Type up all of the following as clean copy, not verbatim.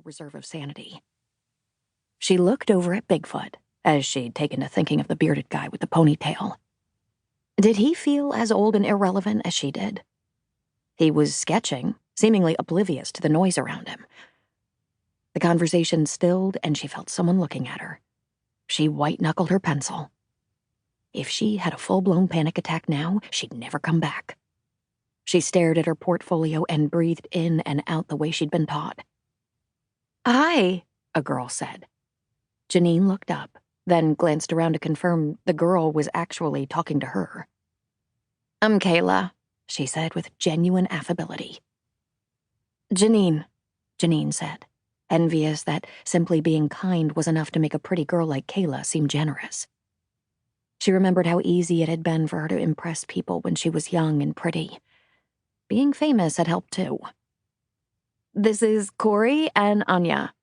reserve of sanity. She looked over at Bigfoot, as she'd taken to thinking of the bearded guy with the ponytail. Did he feel as old and irrelevant as she did? He was sketching, seemingly oblivious to the noise around him. The conversation stilled, and she felt someone looking at her. She white-knuckled her pencil. If she had a full-blown panic attack now, she'd never come back. She stared at her portfolio and breathed in and out the way she'd been taught. "Hi," a girl said. Janine looked up, then glanced around to confirm the girl was actually talking to her. "I'm Kayla," she said with genuine affability. "Janine," Janine said, envious that simply being kind was enough to make a pretty girl like Kayla seem generous. She remembered how easy it had been for her to impress people when she was young and pretty. Being famous had helped too. "This is Corey and Anya."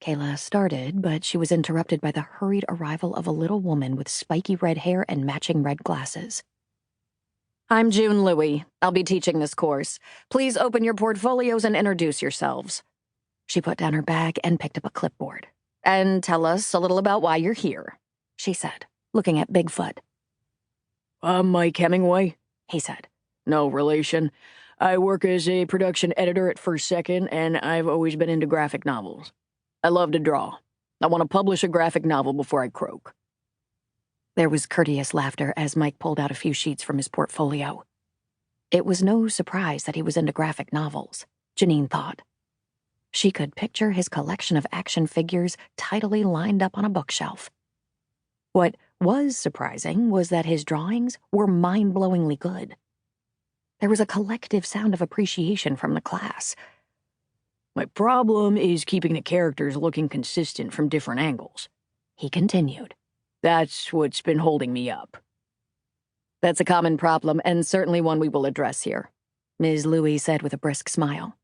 Kayla started, but she was interrupted by the hurried arrival of a little woman with spiky red hair and matching red glasses. "I'm June Louie. I'll be teaching this course. Please open your portfolios and introduce yourselves." She put down her bag and picked up a clipboard. "And tell us a little about why you're here," she said, looking at Bigfoot. "I'm Mike Hemingway," he said. "No relation. I work as a production editor at First Second, and I've always been into graphic novels. I love to draw. I want to publish a graphic novel before I croak." There was courteous laughter as Mike pulled out a few sheets from his portfolio. It was no surprise that he was into graphic novels, Janine thought. She could picture his collection of action figures tidily lined up on a bookshelf. What was surprising was that his drawings were mind-blowingly good. There was a collective sound of appreciation from the class. "My problem is keeping the characters looking consistent from different angles," he continued. "That's what's been holding me up." "That's a common problem, and certainly one we will address here," Ms. Louie said with a brisk smile.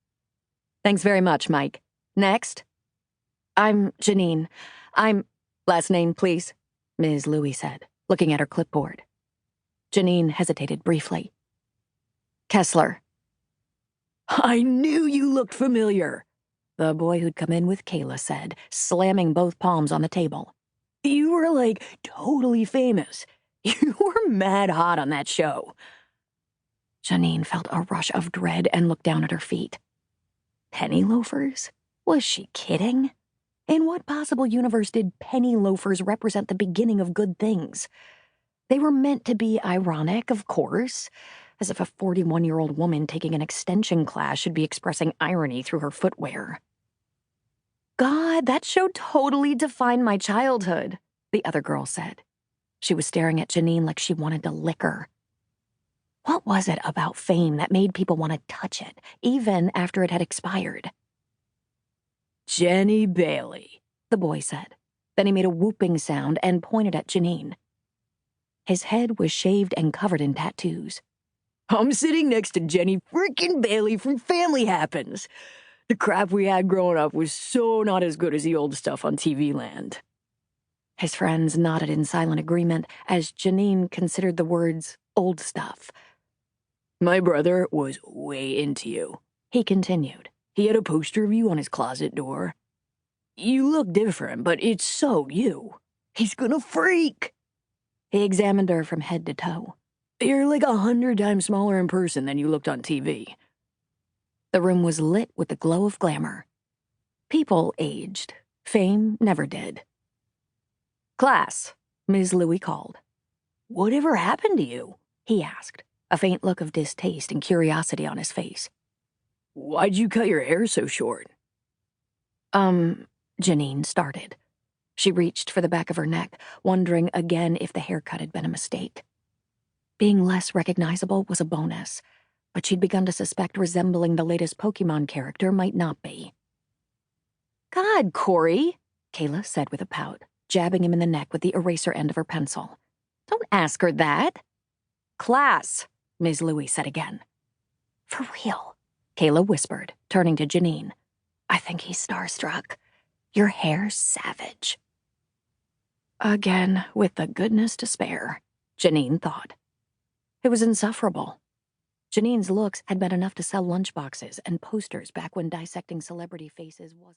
"Thanks very much, Mike. Next." "I'm Janine. Last name, please," Ms. Louie said, looking at her clipboard. Janine hesitated briefly. "Kessler." "I knew you looked familiar," the boy who'd come in with Kayla said, slamming both palms on the table. "You were, totally famous. You were mad hot on that show." Janine felt a rush of dread and looked down at her feet. Penny loafers? Was she kidding? In what possible universe did penny loafers represent the beginning of good things? They were meant to be ironic, of course, as if a 41-year-old woman taking an extension class should be expressing irony through her footwear. "God, that show totally defined my childhood," the other girl said. She was staring at Janine like she wanted to lick her. What was it about fame that made people want to touch it, even after it had expired? "Jenny Bailey," the boy said. Then he made a whooping sound and pointed at Janine. His head was shaved and covered in tattoos. "I'm sitting next to Jenny frickin' Bailey from Family Happens. The crap we had growing up was so not as good as the old stuff on TV land." His friends nodded in silent agreement as Janine considered the words old stuff. "My brother was way into you," he continued. "He had a poster of you on his closet door. You look different, but it's so you. He's gonna freak." He examined her from head to toe. "You're 100 times smaller in person than you looked on TV." The room was lit with the glow of glamour. People aged. Fame never did. "Class," Ms. Louie called. "Whatever happened to you?" he asked, a faint look of distaste and curiosity on his face. "Why'd you cut your hair so short?" Janine started. She reached for the back of her neck, wondering again if the haircut had been a mistake. Being less recognizable was a bonus, but she'd begun to suspect resembling the latest Pokemon character might not be. "God, Corey," Kayla said with a pout, jabbing him in the neck with the eraser end of her pencil. "Don't ask her that." "Class," Ms. Louie said again. "For real," Kayla whispered, turning to Janine. "I think he's starstruck. Your hair's savage." Again, with the goodness to spare, Janine thought. It was insufferable. Janine's looks had been enough to sell lunchboxes and posters back when dissecting celebrity faces wasn't.